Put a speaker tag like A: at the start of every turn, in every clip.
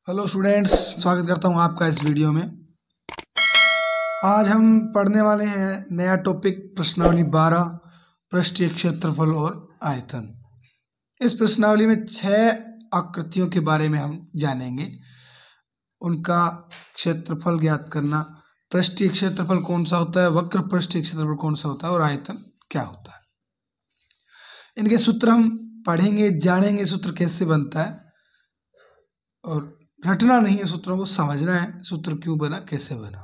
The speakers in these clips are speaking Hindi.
A: हेलो स्टूडेंट्स, स्वागत करता हूं आपका इस वीडियो में। आज हम पढ़ने वाले हैं नया टॉपिक प्रश्नावली 12 पृष्ठीय क्षेत्रफल और आयतन। इस प्रश्नावली में 6 आकृतियों के बारे में हम जानेंगे, उनका क्षेत्रफल ज्ञात करना, पृष्ठीय क्षेत्रफल कौन सा होता है, वक्र पृष्ठीय क्षेत्रफल कौन सा होता है और आयतन क्या होता है। इनके सूत्र हम पढ़ेंगे, जानेंगे सूत्र कैसे बनता है, और रटना नहीं है, सूत्रों को समझना है, सूत्र क्यों बना, कैसे बना।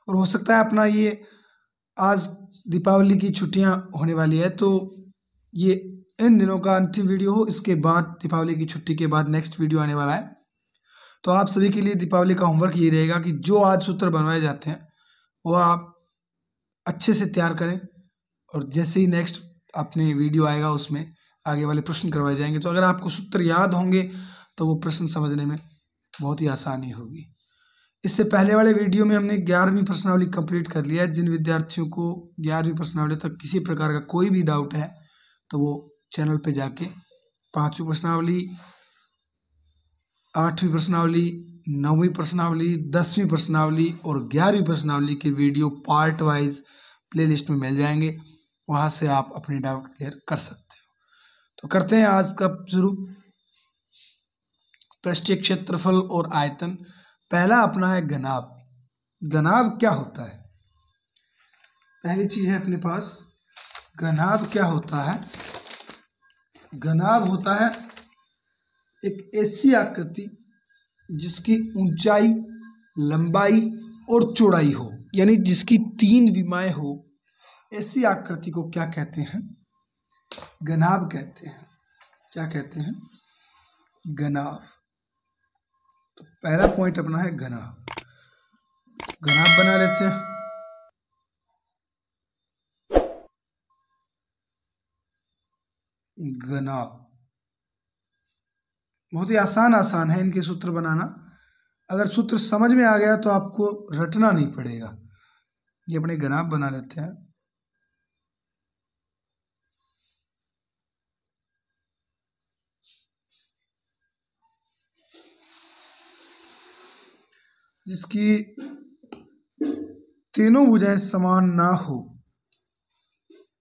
A: और हो सकता है अपना ये आज दीपावली की छुट्टियां होने वाली है तो ये इन दिनों का अंतिम वीडियो हो, इसके बाद दीपावली की छुट्टी के बाद नेक्स्ट वीडियो आने वाला है। तो आप सभी के लिए दीपावली का होमवर्क ये रहेगा कि जो आज सूत्र बनवाए जाते हैं वो आप अच्छे से तैयार करें, और जैसे ही नेक्स्ट अपने वीडियो आएगा उसमें आगे वाले प्रश्न करवाए जाएंगे। तो अगर आपको सूत्र याद होंगे तो वो प्रश्न समझने में बहुत ही आसानी होगी। इससे पहले वाले वीडियो में हमने 11वीं प्रश्नावली कंप्लीट कर लिया है। जिन विद्यार्थियों को 11वीं प्रश्नावली तक किसी प्रकार का कोई भी डाउट है तो वो चैनल पे जाके 5वीं प्रश्नावली, 8वीं प्रश्नावली, 9वीं प्रश्नावली, 10वीं प्रश्नावली और 11वीं प्रश्नावली के वीडियो पार्ट वाइज प्लेलिस्ट में मिल जाएंगे, वहां से आप अपने डाउट क्लियर कर सकते हो। तो करते हैं आज का शुरू। पृष्ठीय क्षेत्रफल और आयतन। पहला अपना है घनाभ। घनाभ क्या होता है? पहली चीज है अपने पास, घनाभ क्या होता है? घनाभ होता है एक ऐसी आकृति जिसकी ऊंचाई, लंबाई और चौड़ाई हो, यानी जिसकी 3 विमाएं हो, ऐसी आकृति को क्या कहते हैं? घनाभ कहते हैं। क्या कहते हैं? घनाभ। तो पहला पॉइंट अपना है घनाभ। घनाभ बना लेते हैं। घनाभ बहुत ही आसान है इनके सूत्र बनाना। अगर सूत्र समझ में आ गया तो आपको रटना नहीं पड़ेगा। ये अपने घनाभ बना लेते हैं। जिसकी तीनों भुजाएं समान ना हो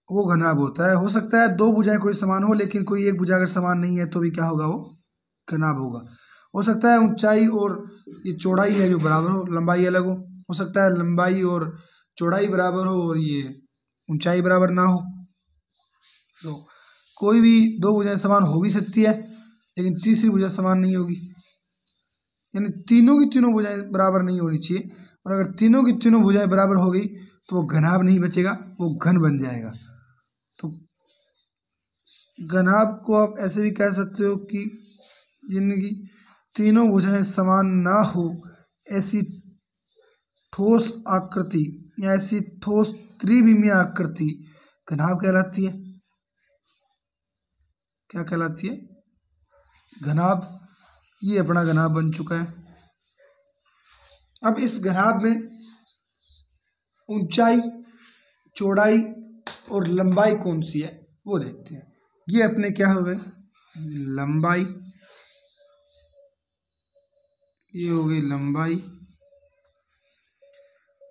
A: वो घनाभ होता है। हो सकता है 2 भुजाएं कोई समान हो, लेकिन कोई एक भुजा अगर समान नहीं है तो भी क्या होगा? वो घनाभ होगा। हो सकता है ऊंचाई और ये चौड़ाई है जो बराबर हो, लंबाई अलग हो सकता है लंबाई और चौड़ाई बराबर हो और ये ऊंचाई बराबर ना हो। तो कोई भी 2 भुजाएं समान हो भी सकती है, लेकिन तीसरी भुजा समान नहीं होगी। यानी तीनों की तीनों भुजाएं बराबर नहीं होनी चाहिए, और अगर तीनों की तीनों भुजाएं बराबर हो गई तो वो घनाभ नहीं बचेगा, वो घन बन जाएगा। तो घनाभ को आप ऐसे भी कह सकते हो कि जिनकी तीनों भुजाएं समान ना हो, ऐसी ठोस आकृति या ऐसी ठोस त्रिविमीय आकृति घनाभ कहलाती है। क्या कहलाती है? घनाभ। ये अपना घनाभ बन चुका है। अब इस घनाभ में ऊंचाई, चौड़ाई और लंबाई कौन सी है वो देखते हैं। ये अपने क्या हो गए? लंबाई। ये हो गई लंबाई,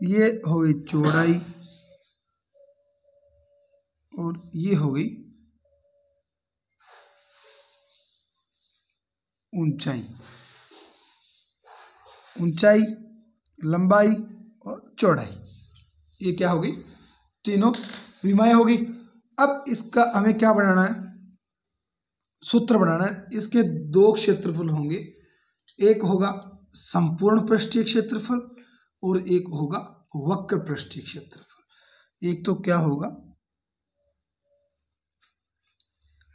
A: ये हो गई चौड़ाई और ये हो गई ऊंचाई। ऊंचाई, लंबाई और चौड़ाई, ये क्या होगी? तीनों विमाएं होगी। अब इसका हमें क्या बनाना है? सूत्र बनाना है। इसके 2 क्षेत्रफल होंगे, एक होगा संपूर्ण पृष्ठीय क्षेत्रफल और एक होगा वक्र पृष्ठीय क्षेत्रफल। एक तो क्या होगा?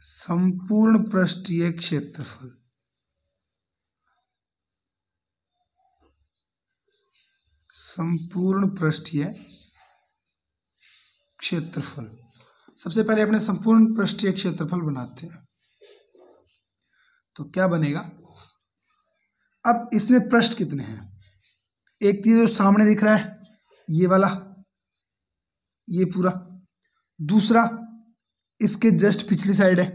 A: संपूर्ण पृष्ठीय क्षेत्रफल। संपूर्ण पृष्ठीय क्षेत्रफल। सबसे पहले अपने संपूर्ण पृष्ठीय क्षेत्रफल बनाते हैं। तो क्या बनेगा? अब इसमें पृष्ठ कितने हैं? एक चीज जो सामने दिख रहा है ये वाला, ये पूरा। दूसरा इसके जस्ट पिछली साइड है।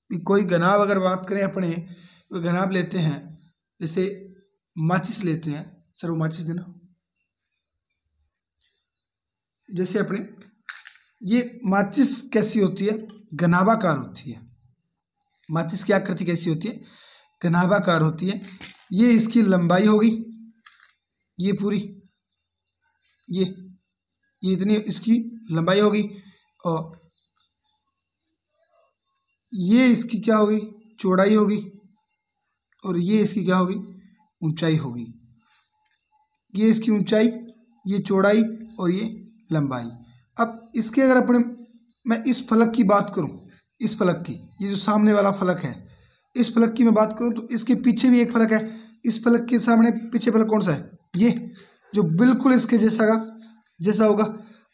A: कोई घनाभ अगर बात करें अपने कोई घनाभ लेते हैं, जैसे माचिस लेते हैं, सर वो माचिस देना, जैसे अपने ये माचिस कैसी होती है, घनाभाकार होती है। माचिस की आकृति कैसी होती है, घनाभाकार होती है। ये इसकी लंबाई होगी, ये पूरी ये इतनी इसकी लंबाई होगी, और ये इसकी क्या होगी, चौड़ाई होगी, और ये इसकी क्या होगी, ऊंचाई होगी। ये इसकी ऊंचाई, ये चौड़ाई और ये लंबाई। अब इसके अगर अपने मैं इस फलक की बात करूं, इस फलक की, ये जो सामने वाला फलक है, इस फलक की मैं बात करूं तो इसके पीछे भी एक फलक है। इस फलक के सामने पीछे फलक कौन सा है, ये जो बिल्कुल इसके जैसा होगा।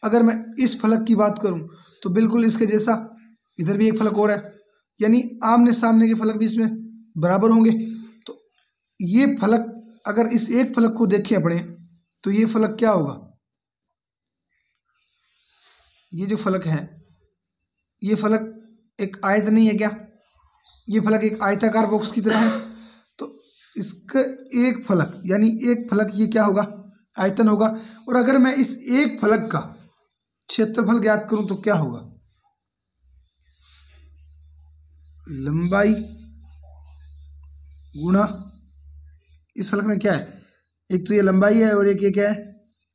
A: अगर मैं इस फलक की बात करूं तो बिल्कुल इसके जैसा इधर भी एक फलक और है, यानी आमने सामने के फलक भी इसमें बराबर होंगे। तो ये फलक अगर इस एक फलक को देखें अपने, तो ये फलक क्या होगा, ये जो फलक है, ये फलक एक आयत नहीं है क्या, ये फलक एक आयताकार बॉक्स की तरह है। तो इसका एक फलक, यानी एक फलक ये क्या होगा, आयतन होगा। और अगर मैं इस एक फलक का क्षेत्रफल ज्ञात करूं तो क्या होगा, लंबाई गुणा, इस फलक में क्या है, एक तो ये लंबाई है और एक ये क्या है,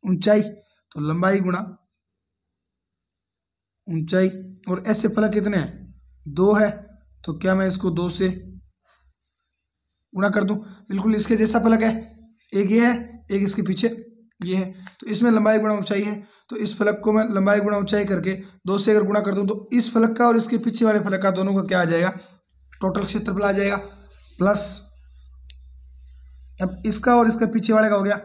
A: ऊंचाई। तो लंबाई गुणा ऊंचाई, और ऐसे फलक कितने हैं, 2 है। तो क्या मैं इसको 2 से गुणा कर दूं, बिल्कुल इसके जैसा फलक है, एक ये है, एक इसके पीछे ये है। तो इसमें लंबाई गुणा ऊंचाई है, तो इस फलक को मैं लंबाई गुणा ऊंचाई करके 2 से अगर गुणा कर दूं तो इस फलक का और इसके पीछे वाले फलक का दोनों का क्या आ जाएगा, टोटल क्षेत्रफल आ जाएगा। प्लस अब इसका और इसका पीछे वाले का हो गया,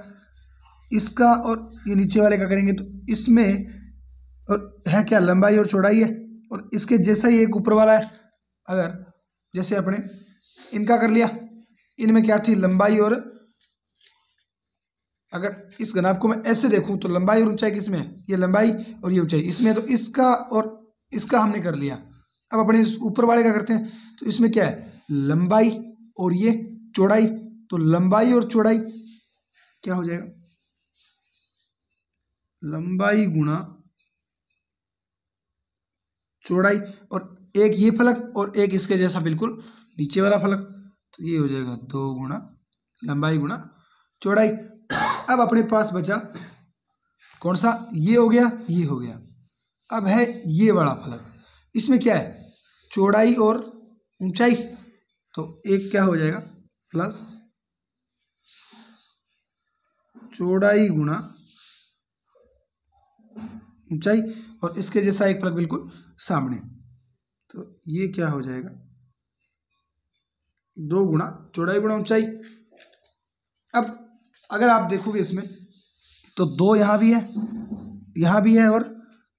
A: इसका और ये नीचे वाले का करेंगे तो इसमें और है क्या, लंबाई और चौड़ाई है, और इसके जैसा ही एक ऊपर वाला है। अगर जैसे अपने इनका कर लिया, इनमें क्या थी, लंबाई, और अगर इस घनाभ को मैं ऐसे देखूं तो लंबाई और ऊंचाई किसमें है, ये लंबाई और ये ऊंचाई इसमें, तो इसका और इसका हमने कर लिया। अब अपने इस ऊपर वाले का करते हैं, तो इसमें क्या है, लंबाई और ये चौड़ाई। तो लंबाई और चौड़ाई क्या हो जाएगा, लंबाई गुणा चौड़ाई, और एक ये फलक और एक इसके जैसा बिल्कुल नीचे वाला फलक, तो ये हो जाएगा 2 गुणा लंबाई गुणा चौड़ाई। अब अपने पास बचा कौन सा, ये हो गया, ये हो गया। अब है ये बड़ा फलक, इसमें क्या है, चौड़ाई और ऊंचाई। तो एक क्या हो जाएगा, प्लस चौड़ाई गुणा ऊंचाई, और इसके जैसा एक फलक बिल्कुल सामने। तो ये क्या हो जाएगा, 2 गुणा चौड़ाई गुणा ऊंचाई। अब अगर आप देखोगे इसमें तो 2 यहाँ भी है, यहाँ भी है, और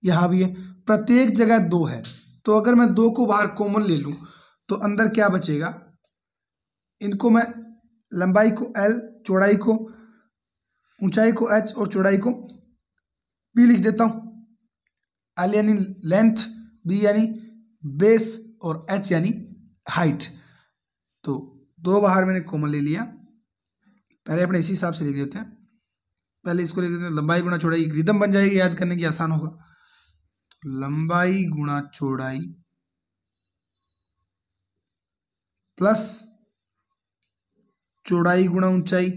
A: यहाँ भी है, प्रत्येक जगह 2 है। तो अगर मैं 2 को बाहर कॉमन ले लूं तो अंदर क्या बचेगा, इनको मैं लंबाई को L, चौड़ाई को, ऊंचाई को H और चौड़ाई को B लिख देता हूं। L यानी लेंथ, B यानी बेस, और H यानी हाइट। तो 2 बाहर मैंने कॉमन ले लिया, पहले अपने इसी हिसाब से लिख देते हैं, पहले इसको लिख देते हैं, लंबाई गुणा चौड़ाई, रिदम बन जाएगी, याद करने की आसान होगा। तो लंबाई गुणा चौड़ाई प्लस चौड़ाई गुणा ऊंचाई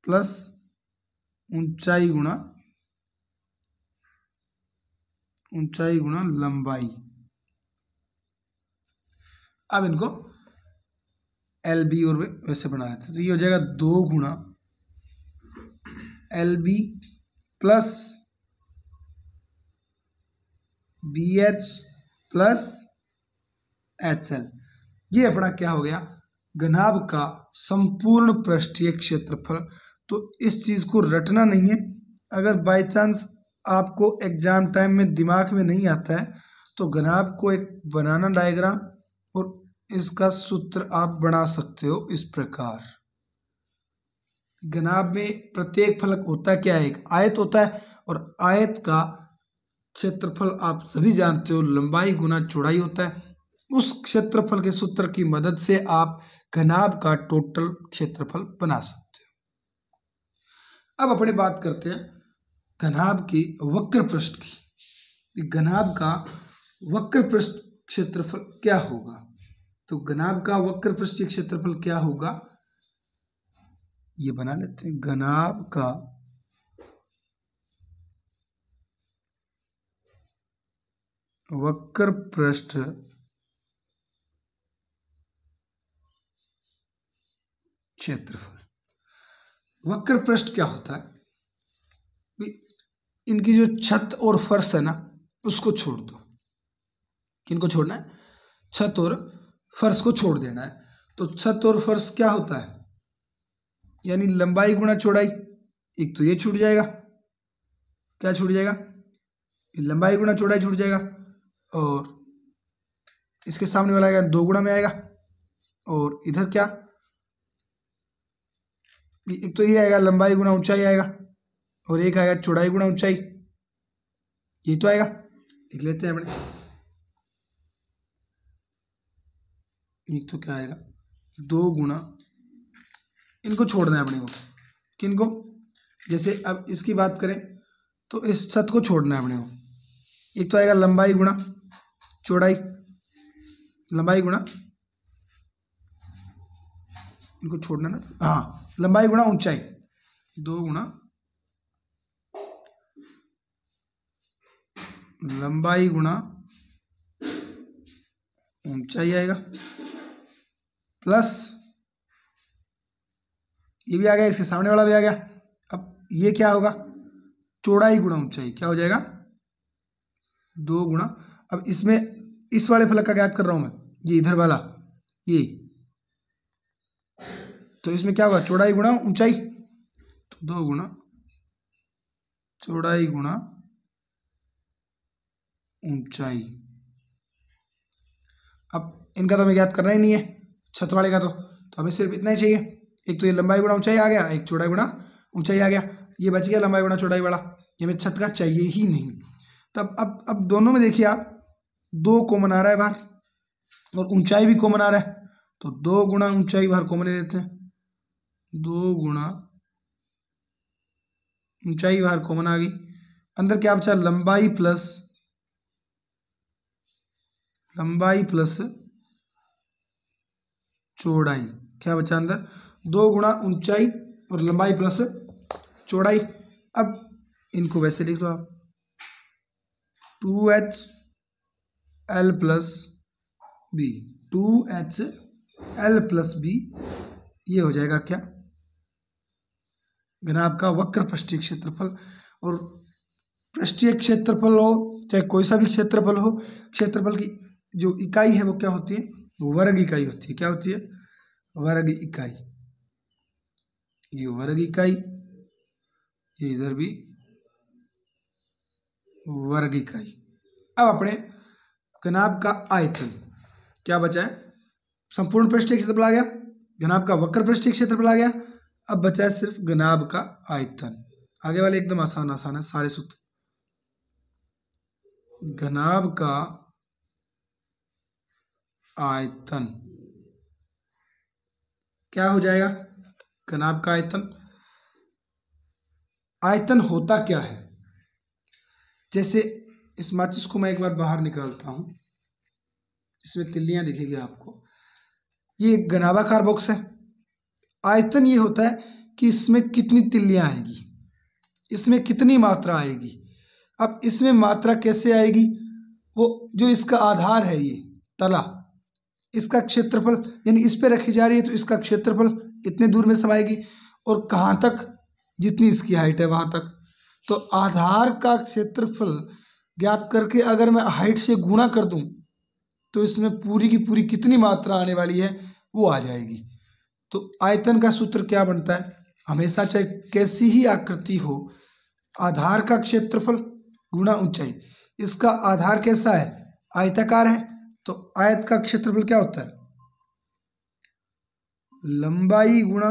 A: प्लस ऊंचाई गुणा लंबाई। अब इनको LB और वैसे बना लेते हैं, तो ये हो जाएगा 2 गुणा LB plus BH plus HL। ये अपना क्या हो गया, घनाभ का संपूर्ण पृष्ठीय क्षेत्रफल। तो इस चीज को रटना नहीं है, अगर बाय चांस आपको एग्जाम टाइम में दिमाग में नहीं आता है तो घनाभ को एक बनाना डायग्राम, और इसका सूत्र आप बना सकते हो इस प्रकार। घनाभ में प्रत्येक फलक होता क्या है, एक आयत होता है, और आयत का क्षेत्रफल आप सभी जानते हो लंबाई गुना चौड़ाई होता है। उस क्षेत्रफल के सूत्र की मदद से आप घनाभ का टोटल क्षेत्रफल बना सकते हो। अब अपने बात करते हैं घनाभ की वक्र पृष्ठ की। घनाभ का वक्र पृष्ठ क्षेत्रफल क्या होगा? तो घनाभ का वक्र पृष्ठीय क्षेत्रफल क्या होगा, ये बना लेते हैं। घनाभ का वक्र पृष्ठ क्षेत्रफल। वक्र पृष्ठ क्या होता है? इनकी जो छत और फर्श है ना, उसको छोड़ दो। किनको छोड़ना है? छत और फर्श को छोड़ देना है। तो छत और फर्श क्या होता है? यानी लंबाई गुणा चौड़ाई। एक तो ये छूट जाएगा, क्या छूट जाएगा? लंबाई गुणा चौड़ाई छूट जाएगा, और इसके सामने वाला आएगा 2 गुणा में आएगा, और इधर क्या? एक तो ये आएगा लंबाई गुणा ऊंचाई आएगा, और एक आएगा चौड़ाई गुणा ऊंचाई, ये तो आएगा। लिख लेते हैं अपने। एक तो क्या आएगा 2 गुणा, इनको छोड़ना है अपने को। किनको? जैसे अब इसकी बात करें तो इस छत को छोड़ना है अपने को। एक तो आएगा लंबाई गुणा चौड़ाई, लंबाई गुणा, इनको छोड़ना ना, हाँ, लंबाई गुणा ऊंचाई, 2 गुणा लंबाई गुणा ऊंचाई आएगा, प्लस ये भी आ गया, इसके सामने वाला भी आ गया। अब ये क्या होगा? चौड़ाई गुणा ऊंचाई, क्या हो जाएगा? 2 गुणा, अब इसमें इस वाले फलक का ज्ञात कर रहा हूं मैं, ये इधर वाला, ये, तो इसमें क्या होगा? चौड़ाई गुणा ऊंचाई, तो 2 गुणा चौड़ाई गुणा ऊंचाई। अब इनका तो हमें ज्ञात करना ही नहीं है, छत वाले का तो हमें सिर्फ इतना ही चाहिए। एक तो ये लंबाई गुणा ऊंचाई आ गया, एक चौड़ाई गुणा ऊंचाई आ गया, ये बच गया लंबाई गुणा चौड़ाई वाला, ये हमें छत का चाहिए ही नहीं। तब अब दोनों में देखिए आप, 2 कॉमन आ रहा है बाहर, और ऊंचाई भी कॉमन आ रहा है, तो 2 गुणा ऊंचाई बाहर कॉमन ले लेते हैं। 2 गुणा ऊंचाई बाहर कॉमन आ गई, अंदर क्या बचा? लंबाई प्लस चौड़ाई, क्या बचा अंदर? 2 गुणा ऊंचाई और लंबाई प्लस चौड़ाई। अब इनको वैसे लिख दो आप, 2HL plus B, 2HL plus B, ये हो जाएगा क्या? घनाभ का वक्र पृष्ठीय क्षेत्रफल। और पृष्ठीय क्षेत्रफल हो चाहे कोई सा भी क्षेत्रफल हो, क्षेत्रफल की जो इकाई है वो क्या होती है? वर्ग इकाई होती है। क्या होती है? वर्ग इकाई। ये वर्ग इकाई, ये इधर भी वर्ग इकाई। अब अपने घनाभ का आयतन क्या बचा है? संपूर्ण पृष्ठीय क्षेत्रफल आ गया, घनाभ का वक्र पृष्ठीय क्षेत्रफल आ गया, अब बचा है सिर्फ घनाभ का आयतन। आगे वाले एकदम आसान आसान है सारे सूत्र। घनाभ का आयतन क्या हो जाएगा? घनाभ का आयतन, आयतन होता क्या है? जैसे इस माचिस को मैं एक बार बाहर निकालता हूं, इसमें तिल्लियां दिखेगी आपको। ये एक घनाभाकार बॉक्स है। आयतन ये होता है कि इसमें कितनी तिल्लियां आएगी, इसमें कितनी मात्रा आएगी। अब इसमें मात्रा कैसे आएगी? वो जो इसका आधार है, ये तला, इसका क्षेत्रफल, यानी इस पे रखी जा रही है तो इसका क्षेत्रफल इतने दूर में समाएगी, और कहाँ तक? जितनी इसकी हाइट है वहां तक। तो आधार का क्षेत्रफल ज्ञात करके अगर मैं हाइट से गुणा कर दूं तो इसमें पूरी की पूरी कितनी मात्रा आने वाली है वो आ जाएगी। तो आयतन का सूत्र क्या बनता है? हमेशा चाहे कैसी ही आकृति हो, आधार का क्षेत्रफल गुणा ऊंचाई। इसका आधार कैसा है? आयताकार है, तो आयत का क्षेत्रफल क्या होता है? लंबाई गुणा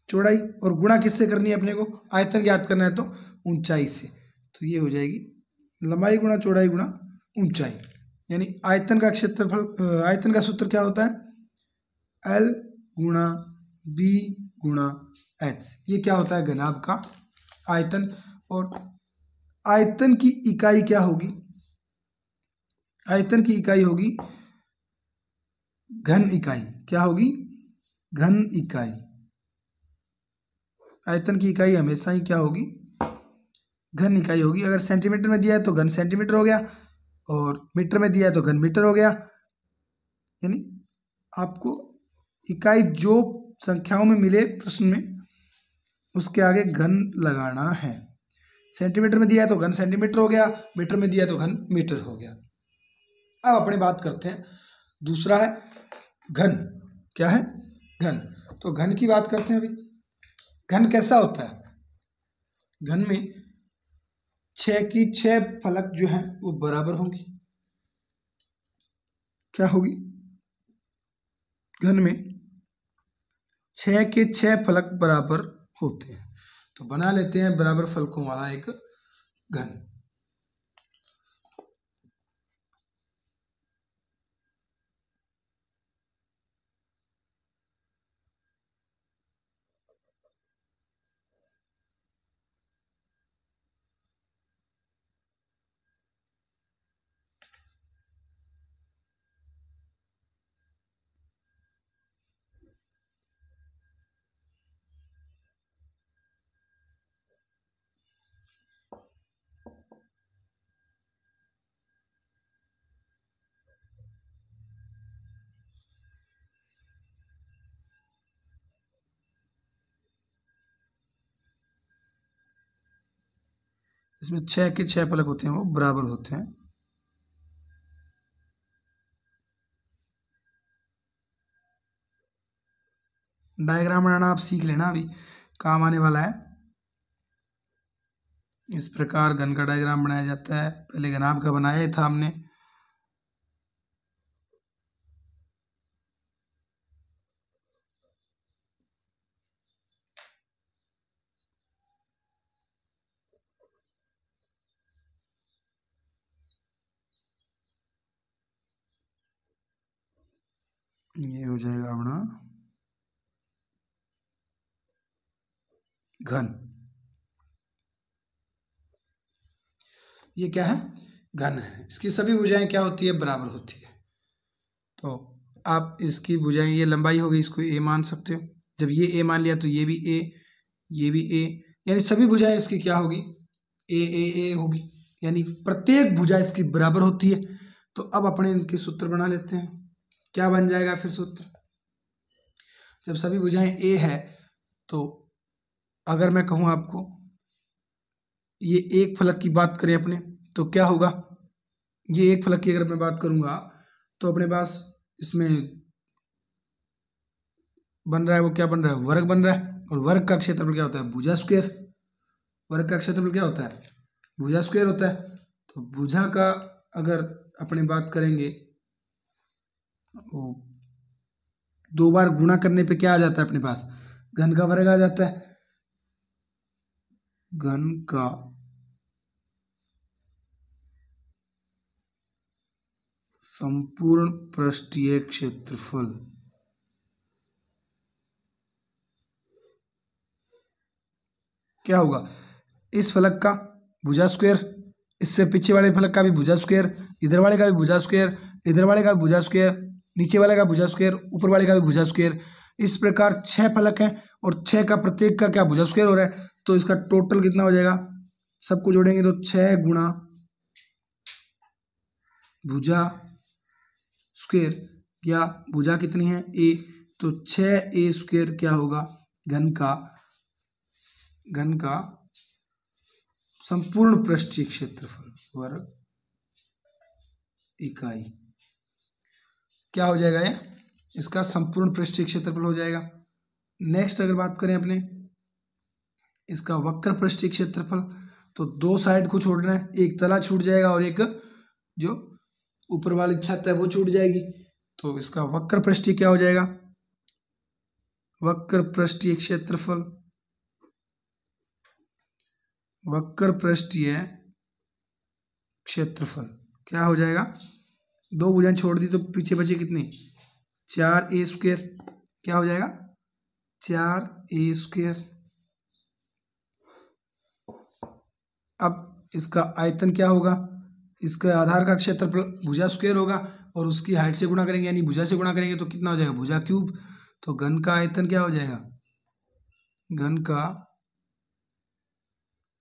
A: चौड़ाई, और गुणा किससे करनी है अपने को? आयतन ज्ञात करना है तो ऊंचाई से। तो ये हो जाएगी लंबाई गुणा चौड़ाई गुणा ऊंचाई, यानी आयतन का क्षेत्रफल, आयतन का सूत्र क्या होता है, L गुणा B गुणा H। ये क्या होता है, घनाभ का आयतन। और आयतन की इकाई क्या होगी, आयतन की इकाई होगी घन इकाई। क्या होगी, घन इकाई। आयतन की इकाई हमेशा ही क्या होगी, घन इकाई होगी। अगर सेंटीमीटर में दिया है तो घन सेंटीमीटर हो गया, और मीटर में दिया है तो घन मीटर हो गया। यानी आपको इकाई जो संख्याओं में मिले प्रश्न में, उसके आगे घन लगाना है। सेंटीमीटर में दिया है तो घन सेंटीमीटर हो गया, मीटर में दिया है तो घन मीटर हो गया। अब अपने बात करते हैं, दूसरा है घन। क्या है, घन। तो घन की बात करते हैं अभी। घन कैसा होता है, घन में 6 की 6 फलक जो है वो बराबर होंगी। क्या होगी, घन में 6 के 6 फलक बराबर होते हैं। तो बना लेते हैं बराबर फलकों वाला एक घन। इसमें 6 के 6 फलक होते हैं, वो बराबर होते हैं। डायग्राम बनाना आप सीख लेना, अभी काम आने वाला है। इस प्रकार घन का डायग्राम बनाया जाता है। पहले घनाभ का बनाया ही था हमने। ये हो जाएगा अपना घन। ये क्या है, घन है। इसकी सभी भुजाएं क्या होती है, बराबर होती है। तो आप इसकी भुजाएं, ये लंबाई हो गई, इसको ए मान सकते हो। जब ये ए मान लिया तो ये भी ए, ये भी ए, यानी सभी भुजाएं इसकी क्या होगी, ए होगी। यानी प्रत्येक भुजा इसकी बराबर होती है। तो अब अपने इनके सूत्र बना लेते हैं। क्या बन जाएगा फिर सूत्र, जब सभी भुजाएं ए है तो अगर मैं कहूं आपको ये एक फलक की बात करें अपने, तो क्या होगा, ये एक फलक की अगर मैं बात करूंगा तो अपने पास इसमें बन रहा है, वो क्या बन रहा है, वर्ग बन रहा है। और वर्ग का क्षेत्रफल क्या होता है, भुजा स्क्वायर। वर्ग का क्षेत्रफल क्या होता है, भुजा स्क्वायर होता है। तो भुजा का अगर अपने बात करेंगे, वो 2 बार गुणा करने पे क्या आ जाता है अपने पास, घन का वर्ग आ जाता है। घन का संपूर्ण पृष्ठीय क्षेत्रफल क्या होगा, इस फलक का भुजा स्क्वायर, इससे पीछे वाले फलक का भी भुजा स्क्वायर, इधर वाले का भी भुजा स्क्वायर, इधर वाले का भी भुजा स्क्वायर, नीचे वाले का भुजा स्क्वायर, ऊपर वाले का भी भुजा स्क्वायर। इस प्रकार 6 फलक हैं और 6 का प्रत्येक का क्या भुजा स्क्वायर हो रहा है। तो इसका टोटल कितना हो जाएगा, सबको जोड़ेंगे तो 6 गुणा भुजा स्क्वायर, या भुजा कितनी है ए, तो 6a स्क्वायर क्या होगा, घन का संपूर्ण पृष्ठीय क्षेत्रफल वर्ग इकाई। क्या हो जाएगा ये, इसका संपूर्ण पृष्ठीय क्षेत्रफल हो जाएगा। नेक्स्ट अगर बात करें अपने इसका वक्र पृष्ठीय क्षेत्रफल, तो 2 साइड को छोड़ना है, एक तला छूट जाएगा और एक जो ऊपर वाली छत है वो छूट जाएगी। तो इसका वक्र पृष्ठीय क्या हो जाएगा, वक्र पृष्ठीय क्षेत्रफल, वक्र पृष्ठीय क्षेत्रफल क्या हो जाएगा, 2 भुजाएं छोड़ दी तो पीछे बचे कितने, 4a²। क्या हो जाएगा, 4a²। अब इसका आयतन क्या होगा, इसका आधार का क्षेत्रफल भुजा स्क्वायर होगा और उसकी हाइट से गुणा करेंगे, यानी भुजा से गुणा करेंगे तो कितना हो जाएगा, भुजा क्यूब। तो घन का आयतन क्या हो जाएगा, घन का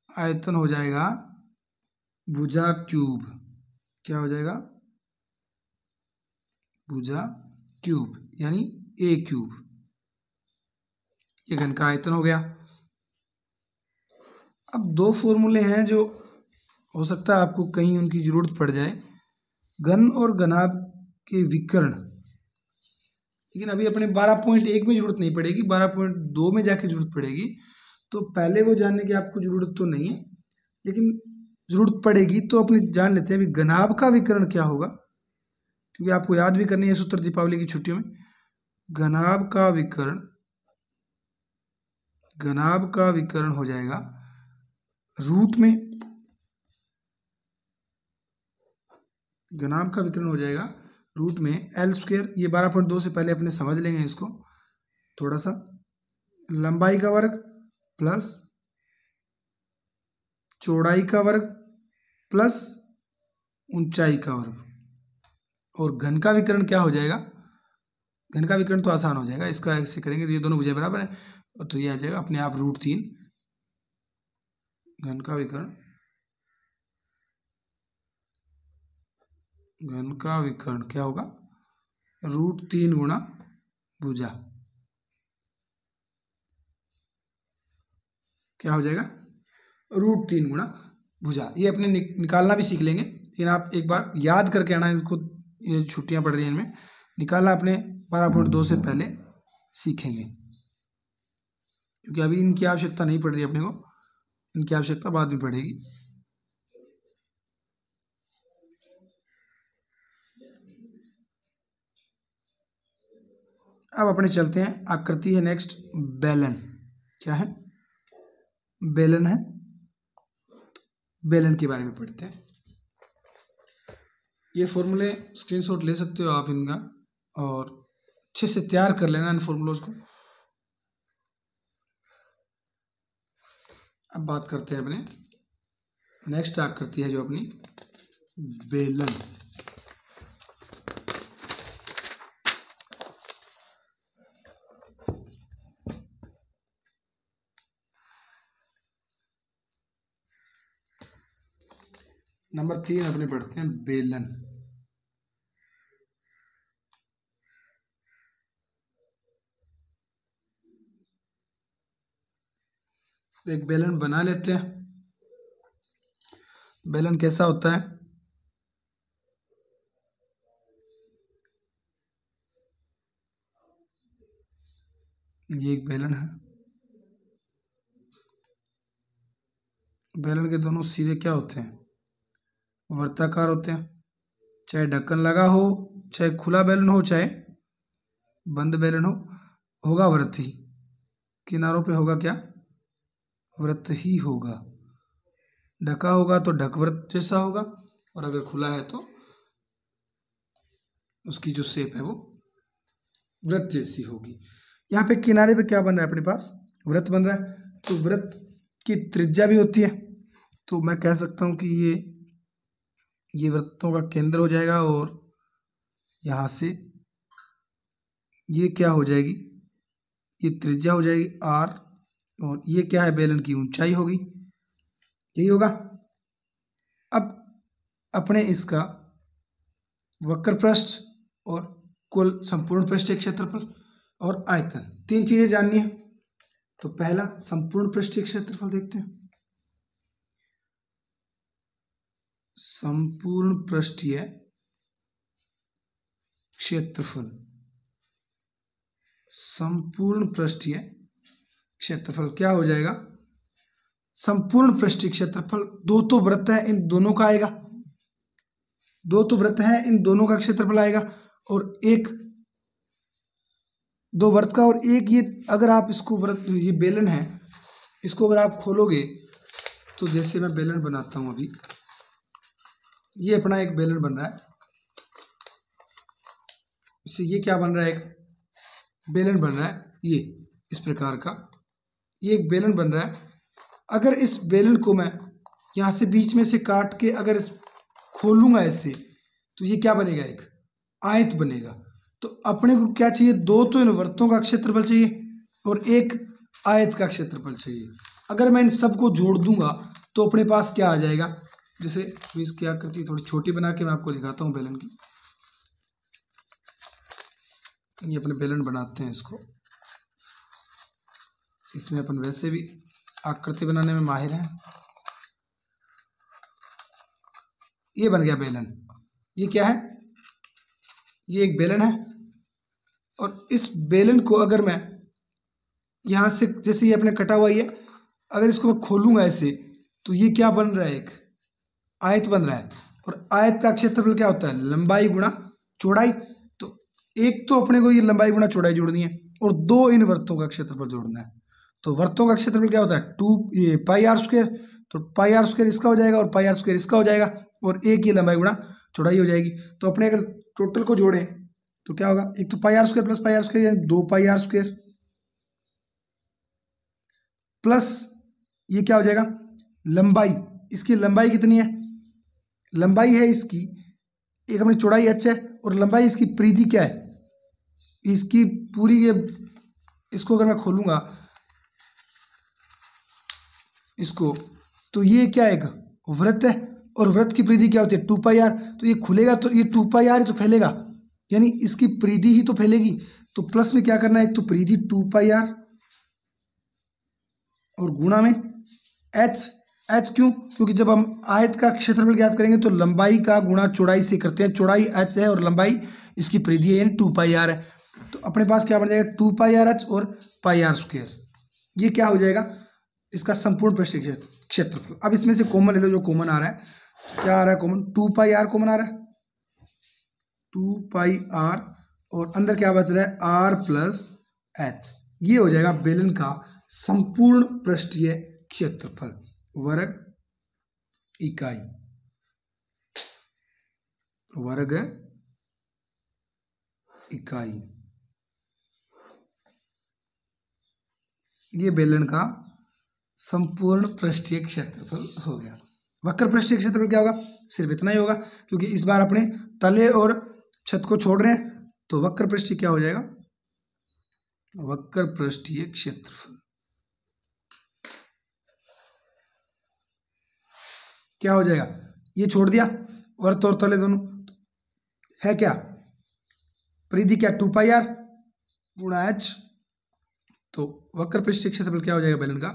A: आयतन हो जाएगा भुजा क्यूब। क्या हो जाएगा, भुजा क्यूब, यानी a³। ये घन का आयतन हो गया। अब 2 फॉर्मूले हैं जो हो सकता है आपको कहीं उनकी जरूरत पड़ जाए, घन और घनाभ के विकर्ण। लेकिन अभी अपने 12.1 में जरूरत नहीं पड़ेगी, 12.2 में जाके जरूरत पड़ेगी। तो पहले वो जानने की आपको जरूरत तो नहीं है, लेकिन जरूरत पड़ेगी तो अपने जान लेते हैं अभी घनाभ का विकर्ण क्या होगा, क्योंकि आपको याद भी करनी है सूत्र दीपावली की छुट्टियों में। घनाभ का विकर्ण, घनाभ का विकर्ण हो जाएगा रूट में, घनाभ का विकर्ण हो जाएगा रूट में l²। ये 12.2 से पहले अपने समझ लेंगे इसको थोड़ा सा, लंबाई का वर्ग प्लस चौड़ाई का वर्ग प्लस ऊंचाई का वर्ग। और घन का विकर्ण क्या हो जाएगा, घन का विकर्ण तो आसान हो जाएगा, इसका ऐसे करेंगे तो ये दोनों भुजाएं बराबर है तो ये आ जाएगा अपने आप √3। घन का विकर्ण, घन का विकर्ण क्या होगा, √3 गुणा भुजा। क्या हो जाएगा, √3 गुणा भुजा। ये अपने निकालना भी सीख लेंगे, लेकिन आप एक बार याद करके आना इसको, ये छुट्टियां पड़ रही हैं इनमें, निकालना अपने 12.2 से पहले सीखेंगे, क्योंकि अभी इनकी आवश्यकता नहीं पड़ रही अपने को, इनकी आवश्यकता बाद में पड़ेगी। अब अपने चलते हैं, आकृति है नेक्स्ट बेलन। क्या है, बेलन है, बेलन के बारे में पढ़ते हैं। ये फॉर्मूले स्क्रीनशॉट ले सकते हो आप इनका, और अच्छे से तैयार कर लेना इन फॉर्मूलोज को। अब बात करते हैं अपने नेक्स्ट आकृति है जो अपनी बेलन। नंबर 3 अपने पढ़ते हैं बेलन। तो एक बेलन बना लेते हैं। बेलन कैसा होता है, ये एक बेलन है। बेलन के दोनों सिरे क्या होते हैं, वर्ताकार होते हैं। चाहे ढक्कन लगा हो, चाहे खुला बेलन हो, चाहे बंद बेलन हो, होगा वृत्त ही। किनारों पे होगा क्या, वृत्त ही होगा। ढका होगा तो ढकवृत्त जैसा होगा, और अगर खुला है तो उसकी जो शेप है वो वृत्त जैसी होगी। यहाँ पे किनारे पे क्या बन रहा है, अपने पास वृत्त बन रहा है, तो वृत्त की त्रिज्या भी होती है। तो मैं कह सकता हूँ कि ये वृत्तों का केंद्र हो जाएगा, और यहाँ से ये क्या हो जाएगी, ये त्रिज्या हो जाएगी r, और ये क्या है, बेलन की ऊंचाई होगी, यही होगा। अब अपने इसका वक्र पृष्ठ और कुल संपूर्ण पृष्ठीय क्षेत्रफल और आयतन, 3 चीजें जाननी है। तो पहला संपूर्ण पृष्ठीय क्षेत्रफल देखते हैं। संपूर्ण पृष्ठीय क्षेत्रफल, संपूर्ण पृष्ठीय क्षेत्रफल क्या हो जाएगा, संपूर्ण पृष्ठीय क्षेत्रफल, 2 तो वृत्त है इन दोनों का आएगा, 2 तो वृत्त है इन दोनों का क्षेत्रफल आएगा, और 2 वृत्त का, और एक ये, अगर आप इसको वृत्त, ये बेलन है, इसको अगर आप खोलोगे तो जैसे मैं बेलन बनाता हूं अभी, ये अपना एक बेलन बन रहा है, इससे ये क्या बन रहा है, एक बेलन बन रहा है, ये इस प्रकार का ये एक बेलन बन रहा है। अगर इस बेलन को मैं यहाँ से बीच में से काट के अगर खोलूंगा ऐसे, तो ये क्या बनेगा, एक आयत बनेगा। तो अपने को क्या चाहिए, दो तो इन वृत्तों का क्षेत्रफल चाहिए और एक आयत का क्षेत्रफल चाहिए। अगर मैं इन सबको जोड़ दूंगा तो अपने पास क्या आ जाएगा, जैसे इसकी आकृति थोड़ी छोटी बना के मैं आपको दिखाता हूँ बेलन की। ये अपने बेलन बनाते हैं इसको, इसमें अपन वैसे भी आकृति बनाने में माहिर हैं। ये बन गया बेलन। ये क्या है, ये एक बेलन है और इस बेलन को अगर मैं यहां से, जैसे ये अपने कटा हुआ ही है, अगर इसको मैं खोलूंगा ऐसे, तो ये क्या बन रहा है, एक आयत बन रहा है। और आयत का क्षेत्रफल क्या होता है, लंबाई गुणा चौड़ाई। तो एक तो अपने को ये लंबाई गुणा चौड़ाई जोड़नी है और दो इन वृत्तों का क्षेत्रफल जोड़ना है। तो वृत्तों का क्षेत्रफल क्या होता है, ये पाई आर स्क्वायर। तो पाई आर स्क्वायर इसका हो जाएगा और पाई आर स्क्वायर इसका हो जाएगा और एक ये लंबाई गुणा चौड़ाई हो जाएगी। तो अपने अगर टोटल को जोड़ें तो क्या होगा, एक तो pi r square plus pi r square यानी 2 पाई आर स्क्वायर, प्लस ये क्या हो जाएगा, लंबाई, इसकी लंबाई कितनी है, लंबाई है इसकी, एक अपनी चौड़ाई h है और लंबाई इसकी परिधि क्या है, इसकी पूरी ये, इसको अगर मैं खोलूंगा इसको, तो ये क्या है, एक वृत्त है और वृत्त की परिधि क्या होती है 2 पाई आर। तो ये खुलेगा तो ये 2 पाई आर ही तो फैलेगा, यानी इसकी परिधि ही तो फैलेगी। तो प्लस में क्या करना है, एक तो परिधि 2 पाई आर और गुणा में h। h क्यों, क्योंकि जब हम आयत का क्षेत्रफल ज्ञात करेंगे तो लंबाई का गुणा चौड़ाई से करते हैं। चौड़ाई h है और लंबाई इसकी परिधि है यानी 2 पाई आर है। तो अपने पास क्या बन जाएगा, 2 पाई आर h और पाई आर स्क्वायर। ये क्या हो जाएगा, इसका संपूर्ण पृष्ठीय क्षेत्रफल। अब इसमें से कॉमन ले लो, जो कॉमन आ रहा है, क्या आ रहा है कॉमन, 2 पाई आर कॉमन आ रहा है, 2 पाई आर और अंदर क्या बच रहा है आर प्लस एच। ये हो जाएगा बेलन का संपूर्ण पृष्ठीय क्षेत्रफल वर्ग इकाई, वर्ग इकाई। ये बेलन का संपूर्ण पृष्ठीय क्षेत्रफल हो गया। वक्र पृष्ठीय क्षेत्रफल क्या होगा, सिर्फ इतना ही होगा, क्योंकि इस बार अपने तले और छत को छोड़ रहे हैं। तो वक्र पृष्ठीय क्या हो जाएगा, वक्र पृष्ठीय क्षेत्रफल क्या हो जाएगा, ये छोड़ दिया वर्त और तले दोनों, है क्या परिधि क्या 2 पाई आर गुणा एच। तो वक्र पृष्ठीय क्षेत्रफल क्या हो जाएगा बेलन का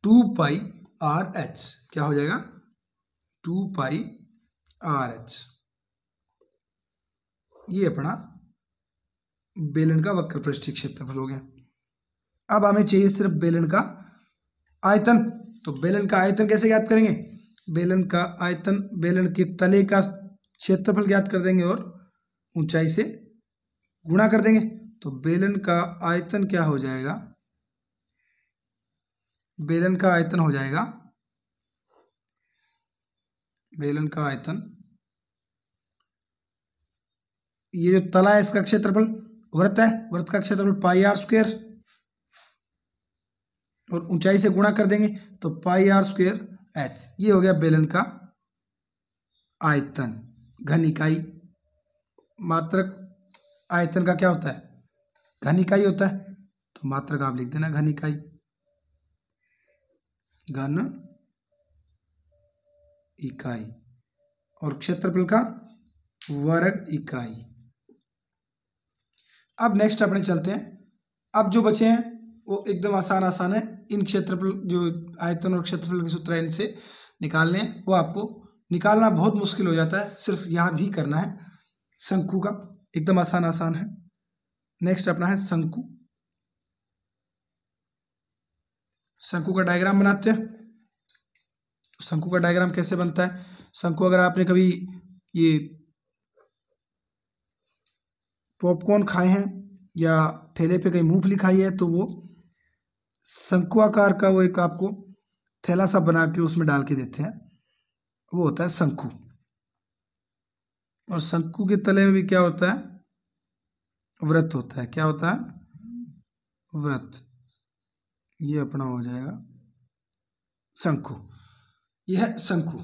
A: 2 पाई आर एच, क्या हो जाएगा 2 पाई आर एच। ये अपना बेलन का वक्र पृष्ठीय क्षेत्रफल हो गया। अब हमें चाहिए सिर्फ बेलन का आयतन। तो बेलन का आयतन कैसे ज्ञात करेंगे, बेलन का आयतन बेलन के तले का क्षेत्रफल ज्ञात कर देंगे और ऊंचाई से गुणा कर देंगे। तो बेलन का आयतन क्या हो जाएगा, बेलन का आयतन हो जाएगा, बेलन का आयतन, ये जो तला है इसका क्षेत्रफल, वृत्त है, वृत्त का क्षेत्रफल पाई आर स्क्वायर और ऊंचाई से गुणा कर देंगे तो पाई आर स्क्वायर एच। ये हो गया बेलन का आयतन। घन इकाई, मात्रक आयतन का क्या होता है, घन इकाई होता है। तो मात्रक आप लिख देना घन इकाई, घन इकाई, और क्षेत्रफल का वर्ग इकाई। अब नेक्स्ट अपने चलते हैं। अब जो बचे हैं वो एकदम आसान आसान है। इन क्षेत्रफल जो आयतन और क्षेत्रफल के सूत्र है इनसे निकालने हैं, वो आपको निकालना बहुत मुश्किल हो जाता है, सिर्फ याद ही करना है। शंकु का एकदम आसान आसान है। नेक्स्ट अपना है शंकु। शंकु का डायग्राम बनाते हैं। शंकु का डायग्राम कैसे बनता है, शंकु अगर आपने कभी ये पॉपकॉर्न खाए हैं या ठेले पे कहीं मूंगफली खाई है तो वो शंकु आकार का वो एक आपको थैला सा बना के उसमें डाल के देते हैं, वो होता है शंकु। और शंकु के तले में भी क्या होता है, वृत्त होता है। क्या होता है, वृत्त। ये अपना हो जाएगा शंकु, यह है शंकु।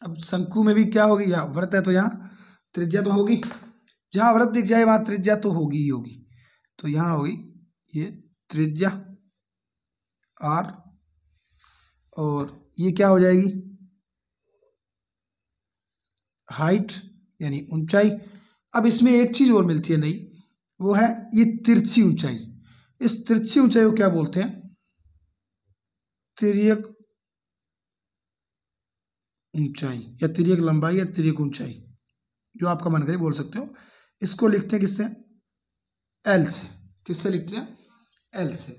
A: अब शंकु में भी क्या होगी, यहाँ वृत्त है तो यहाँ त्रिज्या तो होगी, जहां वृत्त दिख जाए वहां त्रिज्या तो होगी ही होगी। तो यहां होगी ये त्रिज्या r, और ये क्या हो जाएगी, हाइट यानी ऊंचाई। अब इसमें एक चीज और मिलती है नई, वो है ये तिरछी ऊंचाई। इस तिरछी ऊंचाई को क्या बोलते हैं, तिर्यक ऊंचाई या तिर्यक लंबाई या तिर्यक ऊंचाई, जो आपका मन करे बोल सकते हो। इसको लिखते हैं किससे, एल से। किससे लिखते हैं, एल से।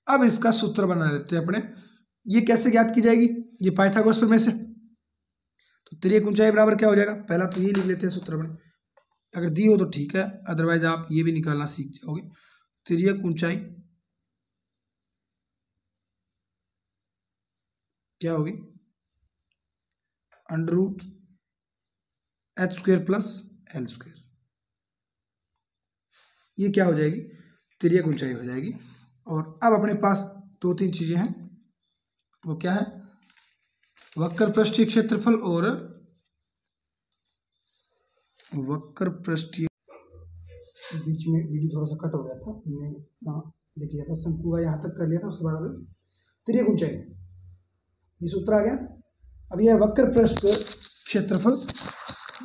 A: अब इसका सूत्र बना लेते हैं अपने। ये कैसे ज्ञात की जाएगी, ये पाइथागोरस प्रमेय से। तो तिर्यक ऊंचाई बराबर क्या हो जाएगा, पहला तो ये लिख लेते हैं सूत्र अपने, अगर दी हो तो ठीक है, अदरवाइज आप ये भी निकालना सीख जाओगे। तिर्यक ऊंचाई क्या होगी, √h² प्लस l²। ये क्या हो जाएगी, तिर्यक ऊंचाई हो जाएगी। और अब अपने पास दो तीन चीजें हैं, वो क्या है, वक्र पृष्ठीय क्षेत्रफल और वक्र पृष्ठीय। बीच में वीडियो थोड़ा सा कट हो गया था, हमने यहाँ लिख लिया था शंकु का, यहाँ तक कर लिया था, उसके बाद तिर्यक ऊंचाई, ये सूत्र आ गया। अब यह वक्र पृष्ठ क्षेत्रफल,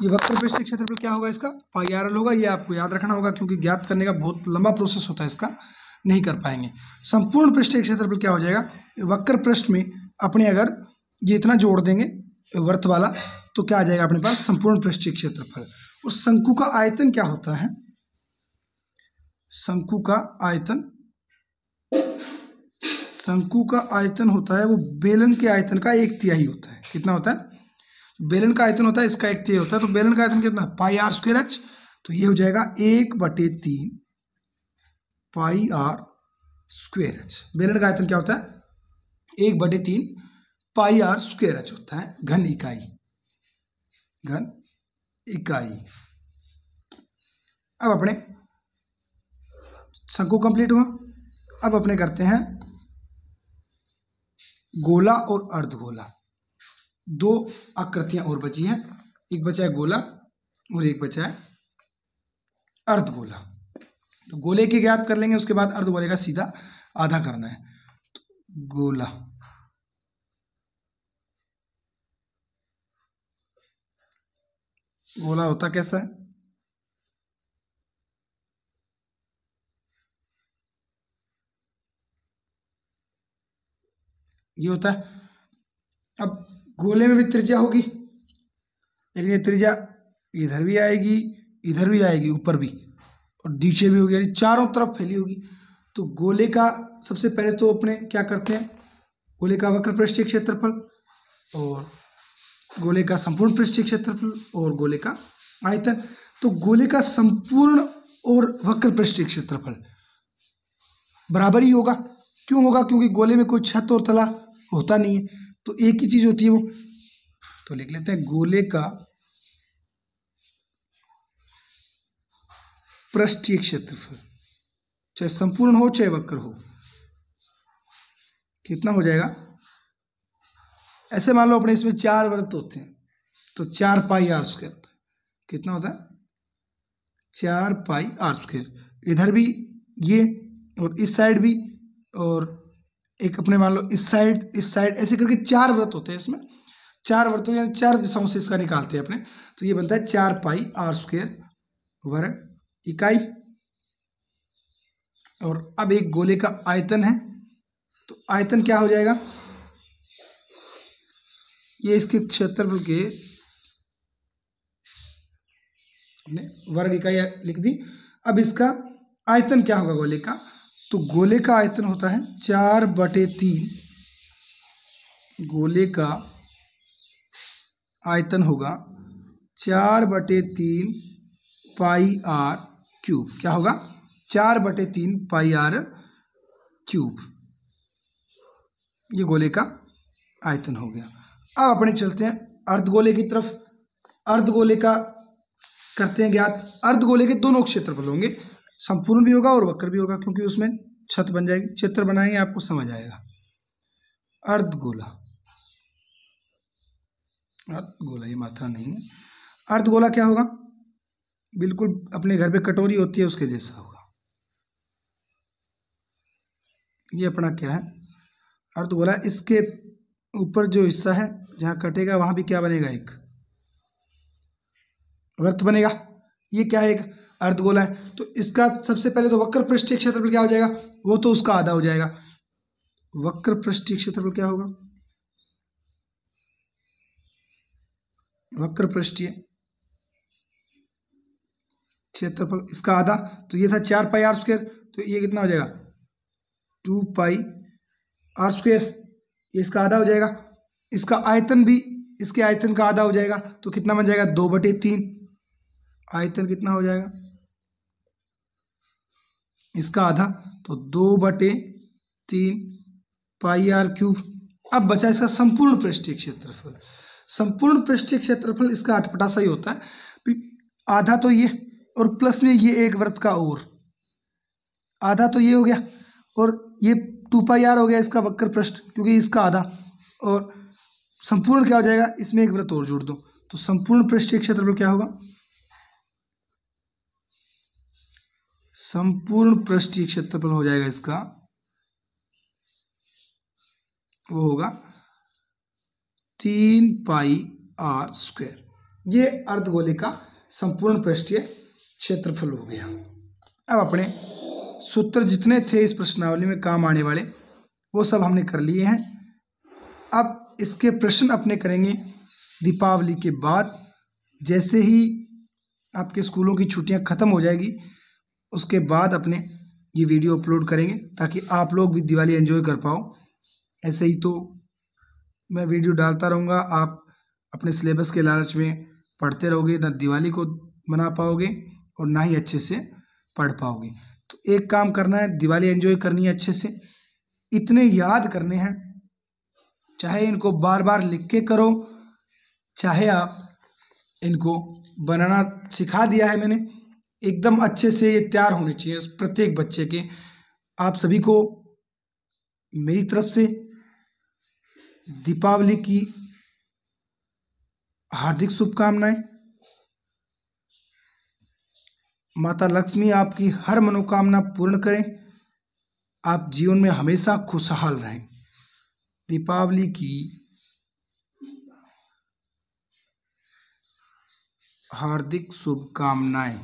A: ये वक्र पृष्ठ क्षेत्रफल क्या होगा, इसका πr होगा। ये आपको याद रखना होगा, क्योंकि ज्ञात करने का बहुत लंबा प्रोसेस होता है, इसका नहीं कर पाएंगे। संपूर्ण पृष्ठीय क्षेत्रफल क्या हो जाएगा, वक्र पृष्ठ में अपने अगर ये इतना जोड़ देंगे वर्त वाला, तो क्या आ जाएगा अपने पास, संपूर्ण पृष्ठीय क्षेत्रफल। उस शंकु का आयतन क्या होता है, शंकु का आयतन, शंकु का आयतन होता है वो बेलन के आयतन का 1/3 होता है। कितना होता है, बेलन का आयतन होता है इसका 1/3 होता है। तो बेलन का आयतन कितना, πr²h। तो ये हो जाएगा 1/3 πr²h। बेलन का आयतन क्या होता है, 1/3 πr²h होता है, घन इकाई, घन इकाई। अब अपने शंकु कंप्लीट हुआ। अब अपने करते हैं गोला और अर्धगोला। दो आकृतियां और बची हैं, एक बचा है गोला और एक बचा है अर्धगोला। तो गोले के ज्ञात कर लेंगे, उसके बाद अर्धगोले का सीधा आधा करना है। तो गोला, गोला होता कैसा है, ये होता है। अब गोले में भी त्रिज्या होगी, लेकिन ये त्रिज्या इधर भी आएगी, इधर भी आएगी, ऊपर भी और नीचे भी होगी, यानी चारों तरफ फैली होगी। तो गोले का सबसे पहले तो अपने क्या करते हैं, गोले का वक्र पृष्ठीय क्षेत्रफल और गोले का संपूर्ण पृष्ठीय क्षेत्रफल और गोले का आयतन। तो गोले का संपूर्ण और वक्र पृष्ठीय क्षेत्रफल बराबर ही होगा। क्यों होगा, क्योंकि गोले में कोई छत और तला होता नहीं है, तो एक ही चीज होती है वो। तो लिख लेते हैं गोले का पृष्ठीय क्षेत्रफल, चाहे संपूर्ण हो चाहे वक्र हो, कितना हो जाएगा। ऐसे मान लो अपने इसमें 4 वृत्त होते हैं, तो 4πr²। कितना होता है, 4πr²। इधर भी ये और इस साइड भी, और एक अपने मान लो इस साइड, ऐसे करके 4 वृत्त होते हैं इसमें। 4 वृत्तों यानी 4 दिशाओं से इसका निकालते हैं अपने। तो ये बनता है 4πr² वर्ग इकाई। और अब एक गोले का आयतन है, तो आयतन क्या हो जाएगा, ये इसके क्षेत्रफल के हमने वर्ग इकाई लिख दी। अब इसका आयतन क्या होगा गोले का, तो गोले का आयतन होता है 4/3, गोले का आयतन होगा 4/3 πr³। क्या होगा, 4/3 πr³। ये गोले का आयतन हो गया। अब अपने चलते हैं अर्धगोले की तरफ। अर्धगोले का करते हैं ज्ञात। अर्धगोले के दोनों क्षेत्रफल होंगे, संपूर्ण भी होगा और वक्र भी होगा, क्योंकि उसमें छत बन जाएगी। चित्र बनाएंगे आपको समझ आएगा। अर्धगोला, अर्धगोला ये मात्रा नहीं है। अर्धगोला क्या होगा? बिल्कुल अपने घर पे कटोरी होती है उसके जैसा होगा। ये अपना क्या है? अर्धगोला। इसके ऊपर जो हिस्सा है जहां कटेगा वहां भी क्या बनेगा? एक वृत्त बनेगा। ये क्या है? एक अर्धगोला है। तो इसका सबसे पहले तो वक्र पृष्ठीय क्षेत्रफल क्या हो जाएगा? वो तो उसका आधा हो जाएगा। वक्र पृष्ठीय क्षेत्रफल क्या होगा? वक्र पृष्ठीय क्षेत्रफल इसका आधा, तो ये था 4 पाई आर स्क्वायर, तो ये कितना हो जाएगा? 2 पाई आर स्क्वायर। ये इसका आधा हो जाएगा। इसका आयतन भी इसके आयतन का आधा हो जाएगा, तो कितना बन जाएगा? 2/3। आयतन कितना हो जाएगा? इसका आधा, तो 2/3 पाई आर क्यूब। अब बचा इसका संपूर्ण पृष्ठीय क्षेत्रफल। संपूर्ण पृष्ठीय क्षेत्रफल इसका अटपटा सा ही होता है। आधा तो ये और प्लस में ये एक वृत्त का और आधा, तो ये हो गया, और ये 2 पाई आर हो गया इसका वक्र पृष्ठ, क्योंकि इसका आधा, और संपूर्ण क्या हो जाएगा? इसमें एक वृत्त और जोड़ दो, तो संपूर्ण पृष्ठीय क्षेत्रफल क्या होगा? संपूर्ण पृष्ठीय क्षेत्रफल हो जाएगा इसका, वो होगा 3 पाई आर स्क्वायर। ये अर्धगोले का संपूर्ण पृष्ठीय क्षेत्रफल हो गया। अब अपने सूत्र जितने थे इस प्रश्नावली में काम आने वाले वो सब हमने कर लिए हैं। अब इसके प्रश्न अपने करेंगे दीपावली के बाद। जैसे ही आपके स्कूलों की छुट्टियां ख़त्म हो जाएगी उसके बाद अपने ये वीडियो अपलोड करेंगे, ताकि आप लोग भी दिवाली एंजॉय कर पाओ। ऐसे ही तो मैं वीडियो डालता रहूँगा, आप अपने सिलेबस के लालच में पढ़ते रहोगे, ना दिवाली को मना पाओगे और ना ही अच्छे से पढ़ पाओगे। तो एक काम करना है, दिवाली एंजॉय करनी है अच्छे से। इतने याद करने हैं, चाहे इनको बार बार लिख के करो, चाहे आप इनको बनाना सिखा दिया है मैंने, एकदम अच्छे से ये तैयार होने चाहिए प्रत्येक बच्चे के। आप सभी को मेरी तरफ से दीपावली की हार्दिक शुभकामनाएं। माता लक्ष्मी आपकी हर मनोकामना पूर्ण करें, आप जीवन में हमेशा खुशहाल रहें। दीपावली की हार्दिक शुभकामनाएं।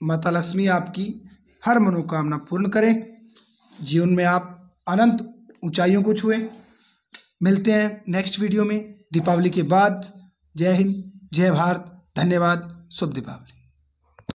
A: माता लक्ष्मी आपकी हर मनोकामना पूर्ण करें, जीवन में आप अनंत ऊंचाइयों को छुएं। मिलते हैं नेक्स्ट वीडियो में दीपावली के बाद। जय हिंद, जय भारत, धन्यवाद, शुभ दीपावली।